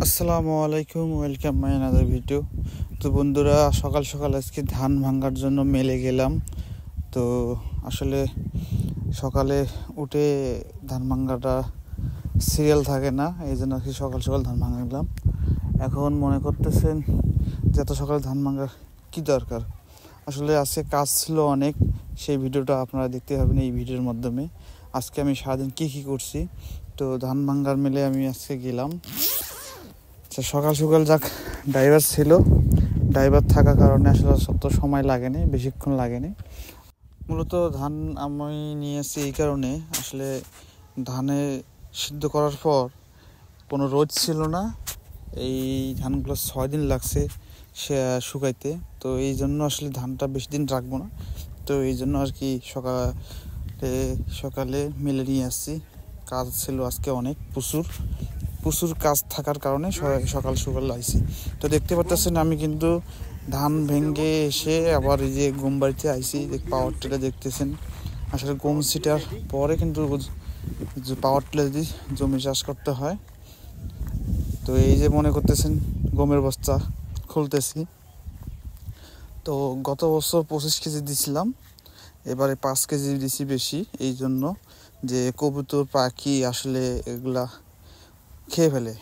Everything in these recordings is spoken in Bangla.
আসসালামু আলাইকুম, ওয়েলকাম মাই আনাদার ভিডিও। তো বন্ধুরা, সকাল সকাল আজকে ধান ভাঙার জন্য মেলে গেলাম। তো আসলে সকালে উঠে ধান ভাঙাটা সিরিয়াল থাকে না, এই জন্য আর কি সকাল সকাল ধান ভাঙলাম। এখন মনে করতেছেন যে এত সকালে ধান ভাঙার কী দরকার। আসলে আজকে কাজ ছিল অনেক, সেই ভিডিওটা আপনারা দেখতে পাবেন এই ভিডিওর মাধ্যমে। আজকে আমি সারাদিন কী করছি। তো ধান ভাঙার মেলে আমি আজকে গেলাম। সকাল সকাল যাক, ড্রাইভার ছিল, ড্রাইভার থাকার কারণে আসলে অত সময় লাগেনি, বেশিক্ষণ লাগেনি। মূলত ধান আমি নিয়ে এসেছি এই কারণে, আসলে ধানে সিদ্ধ করার পর কোনো রোদ ছিল না। এই ধানগুলো 6 দিন লাগছে শুকাইতে। তো এই জন্য আসলে ধানটা বেশি দিন রাখবো না। তো এই জন্য আর কি সকালে মিলে নিয়ে আসছি। কাজ ছিল আজকে অনেক, প্রচুর কাজ থাকার কারণে সকাল সকাল আইছি। তো দেখতে পাচ্ছেন আমি কিন্তু ধান ভেঙে এসে আবার এই যে গম বাড়িতে আইছি। পাওয়ার টিলার দেখতেছেন, আসলে গম ছিটার পরে কিন্তু পাওয়ার টিলার দিয়ে জমি চাষ করতে হয়। তো এই যে মনে করতেছেন গমের বস্তা খুলতেছি। তো গত বছর 25 কেজি দিছিলাম, এবারে 5 কেজি দিছি বেশি, এই জন্য যে কবুতর পাখি আসলে এগুলা খেয়ে ফেলে।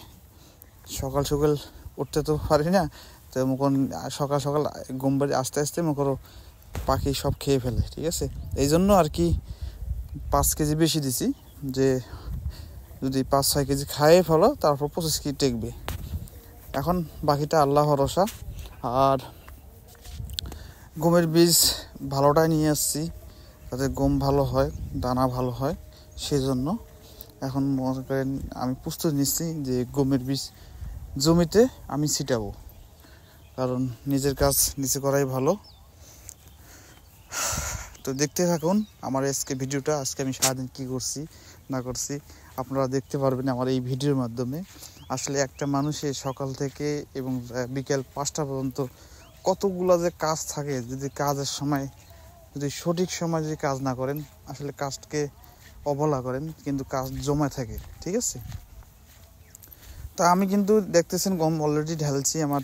সকাল সকাল উঠতে তো পারি না, তো সকাল সকাল গম বাড়ি আস্তে আস্তে পাখি সব খেয়ে ফেলে, ঠিক আছে। এই জন্য আর কি 5 কেজি বেশি দিছি, যে যদি 5-6 কেজি খাইয়ে ফেলো তারপর 25 কেজি টেকবে। এখন বাকিটা আল্লাহ ভরসা। আর গমের বীজ ভালোটাই নিয়ে আসছি, যাতে গম ভালো হয়, দানা ভালো হয়। সেই জন্য এখন মনে করেন আমি প্রস্তুতি নিচ্ছি যে গমের বীজ জমিতে আমি ছিটাবো, কারণ নিজের কাজ নিচে করাই ভালো। তো দেখতে থাকুন আমার আজকে ভিডিওটা। আজকে আমি সারাদিন কী করছি না করছি আপনারা দেখতে পারবেন আমার এই ভিডিওর মাধ্যমে। আসলে একটা মানুষের সকাল থেকে এবং বিকেল 5টা পর্যন্ত কতগুলো যে কাজ থাকে, যদি কাজের সময় যদি সঠিক সময় যদি কাজ না করেন, আসলে কাজকে অবহেলা করেন, কিন্তু কাজ জমা থাকে, ঠিক আছে। তা আমি কিন্তু দেখতেছেন গম অলরেডি ঢালছি আমার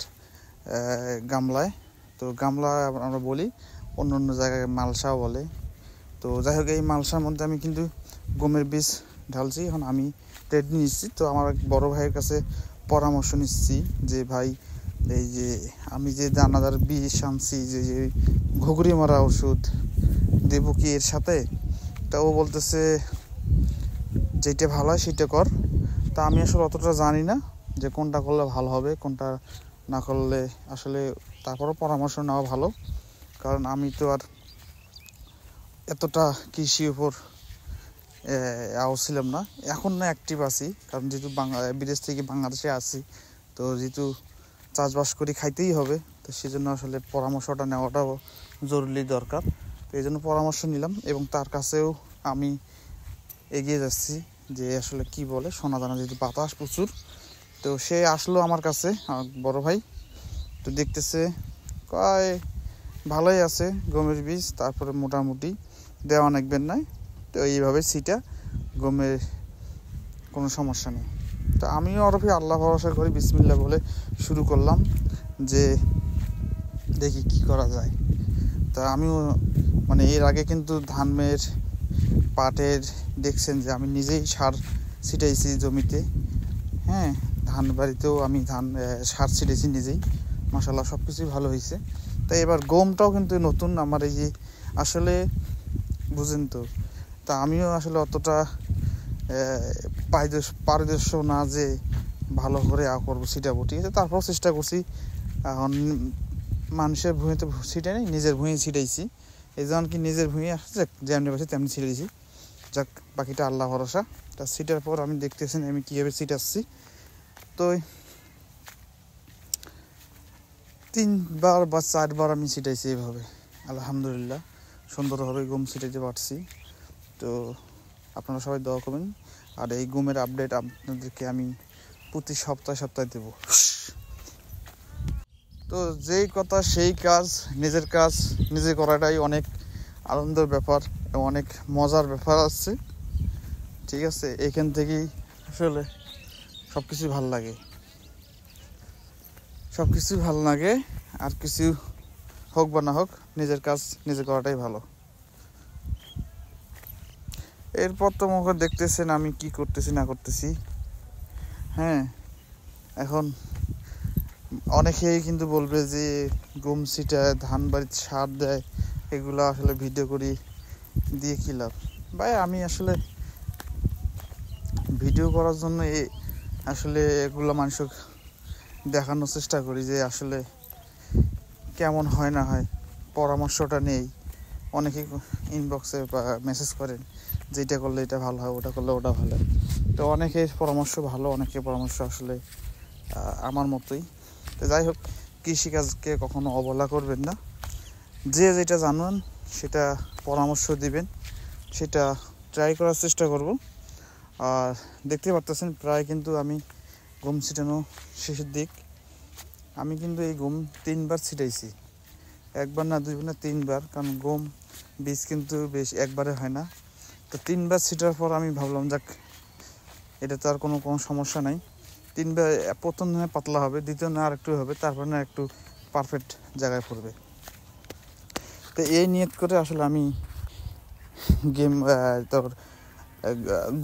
গামলায়। তো গামলা আমরা বলি, অন্য অন্য জায়গায় মালসাও বলে। তো যাই হোক, এই মালসার মধ্যে আমি কিন্তু গমের বীজ ঢালছি। এখন আমি রেডি নিচ্ছি। তো আমার এক বড় ভাইয়ের কাছে পরামর্শ নিচ্ছি যে ভাই, এই যে আমি যে দানাদার বীজ আনছি, যে ঘুঘুরি মারা ওষুধ দেবো কি এর সাথে? তা ও বলতেছে যেটা ভালো হয় সেটা কর। তা আমি আসলে অতটা জানি না যে কোনটা করলে ভালো হবে, কোনটা না করলে আসলে। তারপরও পরামর্শ নেওয়া ভালো, কারণ আমি তো আর এতটা কৃষির উপর ছিলাম না। এখন না অ্যাক্টিভ আছি, কারণ যেহেতু বিদেশ থেকে বাংলাদেশে আছি, তো যেহেতু চাষবাস করে খাইতেই হবে, তো সেই জন্য আসলে পরামর্শটা নেওয়াটাও জরুরি দরকার। তো এই জন্য পরামর্শ নিলাম, এবং তার কাছেও আমি এগিয়ে যাচ্ছি যে আসলে কি বলে, সোনা দানা, যেহেতু বাতাস প্রচুর। তো সে আসলো আমার কাছে, আমার বড় ভাই। তো দেখতেছে কয় ভালোই আছে গমের বীজ, তারপরে মোটামুটি দেওয়া নাকবেন নাই। তো এইভাবে সিটা গমের কোনো সমস্যা নেই। তো আমিও আরো আল্লাহ ভরসা করি, বিসমিল্লাহ বলে শুরু করলাম যে দেখি কি করা যায়। তা আমিও এর আগে কিন্তু ধানের পাটের দেখছেন যে আমি নিজেই সার ছিটাইছি জমিতে। হ্যাঁ, ধান বাড়িতেও আমি সার ছিটেছি নিজেই, মাশাআল্লাহ সব কিছুই ভালো হয়েছে। তাই এবার গমটাও কিন্তু নতুন আমার, এই যে আসলে বুঝেন তো। তা আমিও আসলে অতটা পারদর্শী না যে ভালো করে করবো, ছিটাবো, ঠিক আছে। তারপর চেষ্টা করছি। এখন মানুষের ভূমিতে ছিটাই নেই, নিজের ভূমি ছিটাইছি। এই জন্য কি নিজের ভূমি আসছে, যেমনি পাচ্ছি তেমনি ছিটাইছি। যাক, বাকিটা আল্লাহ ভরসা। তা ছিটার পর আমি দেখতেছেন আমি কীভাবে ছিটাচ্ছি। তো 3বার বা 4বার আমি ছিটাইছি এইভাবে। আলহামদুলিল্লাহ সুন্দরভাবে গম ছিটাইতে পারছি। তো আপনারা সবাই দোয়া করবেন। আর এই গমের আপডেট আপনাদেরকে আমি প্রতি সপ্তাহে দেব। তো যেই কথা সেই কাজ, নিজের কাজ নিজে করাটাই অনেক আনন্দের ব্যাপার এবং অনেক মজার ব্যাপার আছে, ঠিক আছে। এইখান থেকেই আসলে সব কিছুই ভালো লাগে। সব কিছুই ভালো লাগে, আর কিছু হোক বা না হোক নিজের কাজ নিজে করাটাই ভালো। এরপর তো মুখে দেখতেছেন আমি কি করতেছি না করতেছি। হ্যাঁ, এখন অনেকেই কিন্তু বলবে যে গম ছিটায়, ধান বাড়িতে সার দেয়, এগুলো আসলে ভিডিও করি দিয়ে কী লাভ ভাই? আমি আসলে ভিডিও করার জন্য আসলে এগুলো মানুষকে দেখানোর চেষ্টা করি যে আসলে কেমন হয় না হয়, পরামর্শটা নেই। অনেকেই ইনবক্সে বা মেসেজ করেন যে এটা করলে এটা ভালো হয়, ওটা করলে ওটা ভালো হয়। তো অনেকের পরামর্শ ভালো, অনেকের পরামর্শ আসলে আমার মতোই। তো যাই হোক, কৃষিকাজকে কখনো অবহেলা করবেন না। যে যেটা জানেন সেটা পরামর্শ দিবেন, সেটা ট্রাই করার চেষ্টা করব। আর দেখতে পারতেছেন প্রায় কিন্তু আমি গম ছিটানো শেষের দিক। আমি কিন্তু এই গম 3বার ছিটাইছি, একবার না, দুইবার না, 3বার। কারণ গম বীজ কিন্তু বেশ একবারে হয় না। তো 3বার ছিটার পর আমি ভাবলাম যাক, এটা তো আর কোনো সমস্যা নাই। 3বার, প্রথম না পাতলা হবে, দ্বিতীয় না আর একটু হবে, তারপর না একটু পারফেক্ট জায়গায় পড়বে। তো এই নিয়ত করে আসলে আমি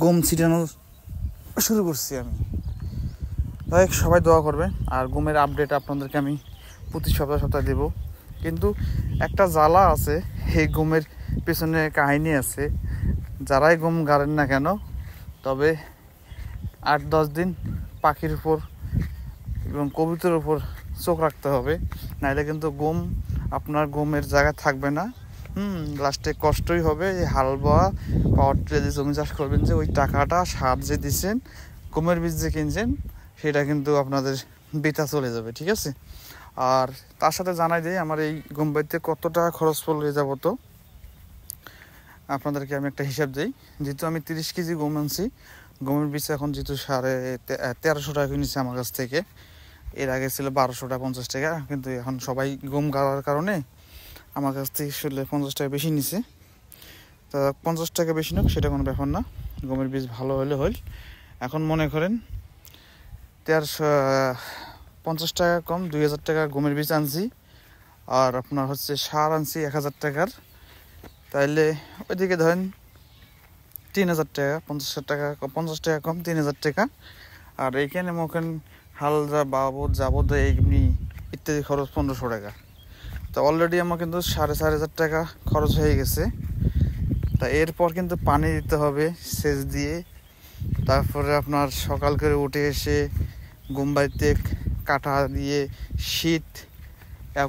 গম ছিটানো শুরু করছি আমি। তাই সবাই দোয়া করবে। আর গমের আপডেট আপনাদেরকে আমি প্রতি সপ্তাহে দেবো। কিন্তু একটা জ্বালা আছে, এই গমের পেছনে কাহিনী আছে। যারাই গম গাড়েন না কেন, তবে 8-10 দিন পাখির উপর এবং কবুতরের উপর চোখ রাখতে হবে, নাহলে কিন্তু গম আপনার গমের জায়গা থাকবে না। লাস্টে কষ্টই হবে। এই হাল বোয়া, পাওয়ার টিলার জমি চাষ করবেন, যে ওই টাকাটা সার যে দিচ্ছেন, গমের বীজ যে কিনছেন, সেটা কিন্তু আপনাদের বৃথা চলে যাবে। ঠিক আছে? আর তার সাথে জানাই দিই আমার এই গম বাড়িতে কত টাকা খরচ পড়লে যাব। তো আপনাদেরকে আমি একটা হিসাব দিই। যেহেতু আমি 30 কেজি গম আনছি, গমের বীজ এখন যেহেতু 1350 টাকা কিনেছে আমার কাছ থেকে। এর আগে ছিল 1250 টাকা, কিন্তু এখন সবাই গম গাড়ার কারণে আমার কাছ থেকে 50 টাকা বেশি নিছে। তা 50 টাকা বেশি নোক, সেটা কোনো ব্যাপার না। গমের বীজ ভালো হলে হল। এখন মনে করেন 1350 টাকা কম 2000 টাকা গমের বীজ আনছি, আর আপনার হচ্ছে সার আনছি 1000 টাকার। তাইলে ওইদিকে ধরেন 3000 টাকা, 50 টাকা কম 3000 টাকা। আর এইখানে মনে হাল যাবত এমনি ইত্যাদি খরচ 1500 টাকা। তো অলরেডি আমার কিন্তু 4500 টাকা খরচ হয়ে গেছে। তা এরপর কিন্তু পানি দিতে হবে সেচ দিয়ে। তারপরে আপনার সকাল করে উঠে এসে গম বাড়িতে কাটা দিয়ে শীত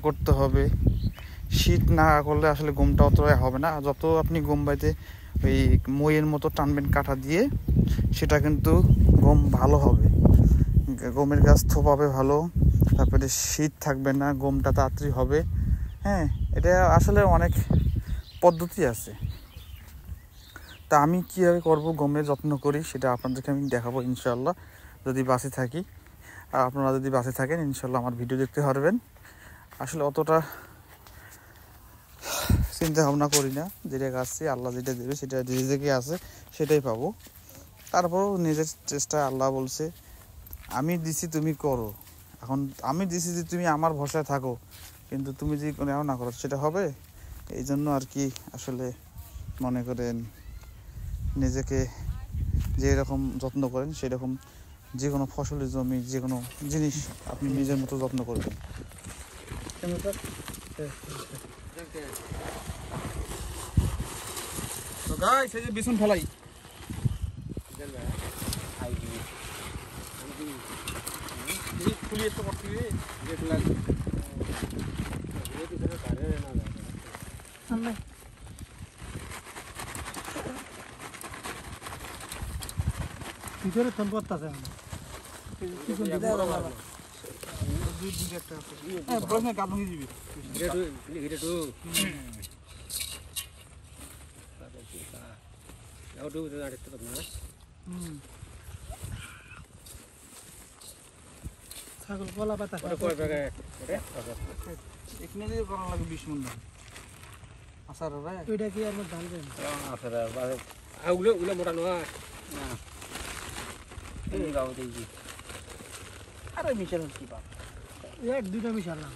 করতে হবে। শীত না করলে আসলে গমটা অত হবে না। যত আপনি গম বাড়িতে ওই মইয়ের মতো টানবেন কাটা দিয়ে, সেটা কিন্তু গম ভালো হবে, গমের গাছ থোপাবে ভালো। তারপরে শীত থাকবে না, গমটা তাড়াতাড়ি হবে। হ্যাঁ, এটা আসলে অনেক পদ্ধতি আছে। তা আমি কীভাবে করবো, গমের যত্ন করি, সেটা আপনাদেরকে আমি দেখাবো ইনশাল্লাহ, যদি বাসে থাকি। আর আপনারা যদি বাসে থাকেন ইনশাল্লাহ আমার ভিডিও দেখতে পারবেন। আসলে অতটা চিন্তা ভাবনা করি না, যেটা গাছছি আল্লাহ যেটা দেবে সেটা রিজিকে আছে, সেটাই পাবো। তারপরও নিজের চেষ্টা, আল্লাহ বলছে আমি দিছি তুমি করো। এখন আমি দিছি যে তুমি আমার ভরসায় থাকো, কিন্তু তুমি যদি নেও না করো সেটা হবে? এই জন্য আর কি আসলে মনে করেন নিজেকে যেরকম যত্ন করেন, সেরকম যে কোনো ফসলের জমি, যে কোনো জিনিস আপনি নিজের মতো যত্ন করবেন। তো গাইস, এই যে বিছুন ফেলাই খুলিয়ে তো করতে ভিতরে ফোন করতেছে ছাগল গলা পাতা এখানে দিয়ে করা লাগে 20 মণ ধান। আসার ওইটা কি আর ঢালবেন? উলে মোটা নয় আরে মিশাল কি বাপ, এক দুইটা মিশালাম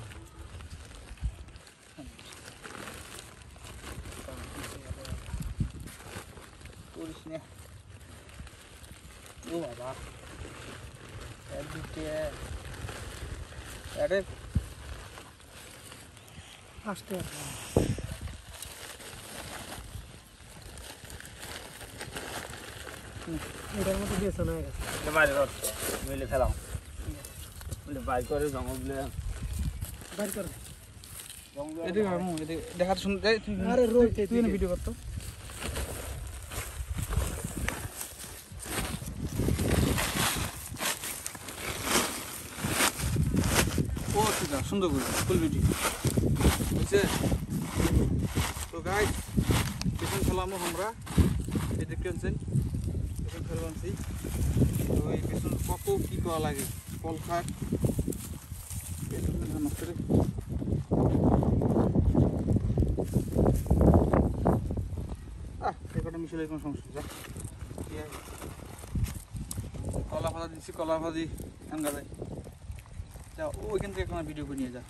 ও বাবা আরে আস্তে এটার মতো দিয়েছে না গেছে বাইরে কর মিলে ফেলাম বাইর করে জঙ্গল বাইর কর এদিকে আমু এদিকে দেখাতে শুন আরে রোইতে তুই না ভিডিও করতো ও ঠিক আছে সুন্দর করে ফুল ভিডিও বুঝছে তো গাইস পেছন ফেলামো আমরা এই দেখতেছেন পেছন ফেলবানছি তো এই পেছন কত কি করা লাগে কল খাট পেছন ধান করে একটা মিশলে কোনো সমস্যা যা কলা ভাজা দিচ্ছি কলা ভাজি আনগা যায় যা ওইখান থেকে কোনো ভিডিও করে নিয়ে যা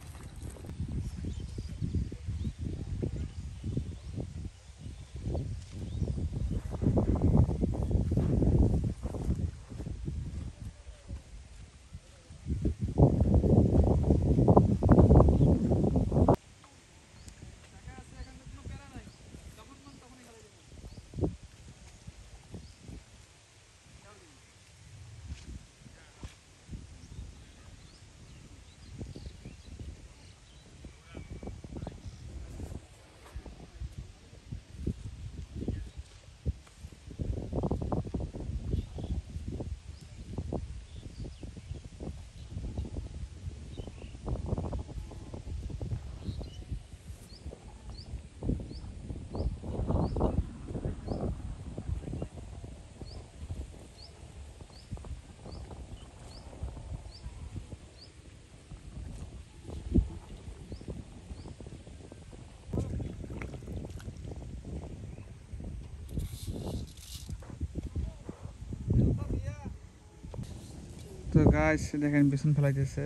তো গাইস দেখেন বিছন ফেলাইতেছে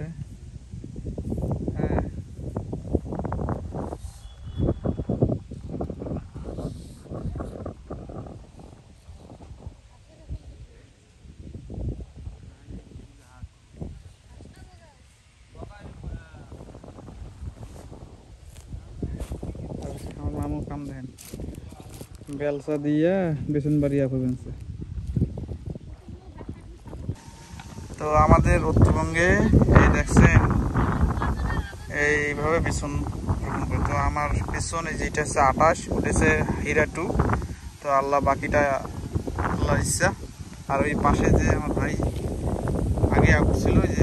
হ্যাঁ আমার মামু কাম দেখেন বেলসা দিয়া বেসন বাড়িয়া পর্যন্ত তো আমাদের উত্তরবঙ্গে এই দেখছেন এইভাবে বিছন রোপণ করে তো আমার বিছন এই যেটা হচ্ছে 28 উঠেছে হীরা 2 তো আল্লাহ বাকিটা আল্লাহর ইচ্ছা আর ওই পাশে যে আমার ভাই আগে ছিল যে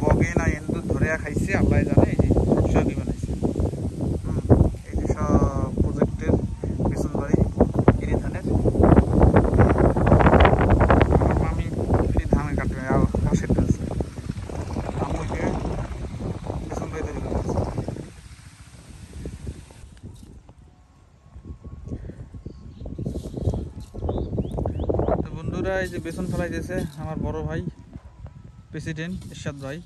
বগে না এন্দুর ধরে খাইছে আল্লাহ জানে এই যে সবই বানাইছে এই যে সব প্রজেক্টের বিছন বাড়ি কিনে ধানের এই যে বেসন ফেলাইতেছে আমার বড় ভাই প্রেসিডেন্ট ইরশাদ ভাই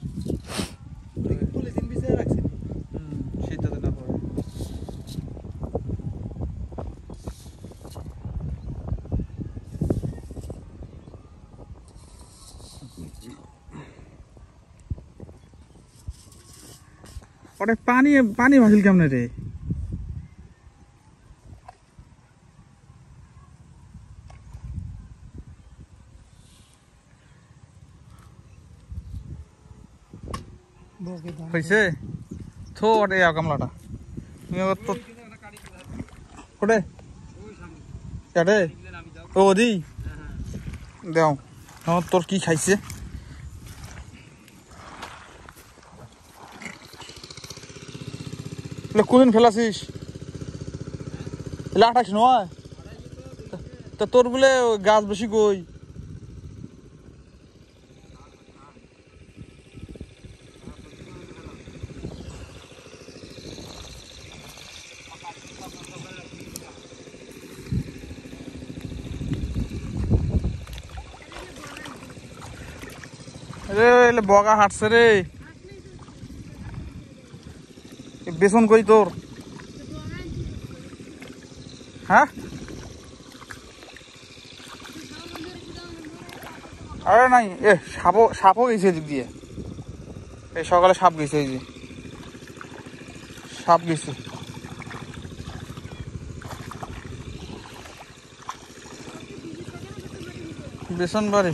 পলিথিন বিছিয়ে রাখছেন শীত যাতে না পড়ে ওটা পানি পানি ভাসিল কেমনে রে হয়েছে থো ওটে কামলাটা তুমি তো কোটে এটে ও দি দেও তোর কি খাইছে কোনদিন ফেলাছিস আঠাশ নয় তা তোর বলে গাছ বেশি কই রে বগা হাঁটছে রে বেসন কই তোর? হ্যাঁ, আরে নাই, সাপও গেছে এদিক দিয়ে। এই সকালে সাপ গেছে, এই যে সাপ গেছে। বেসন বাড়ি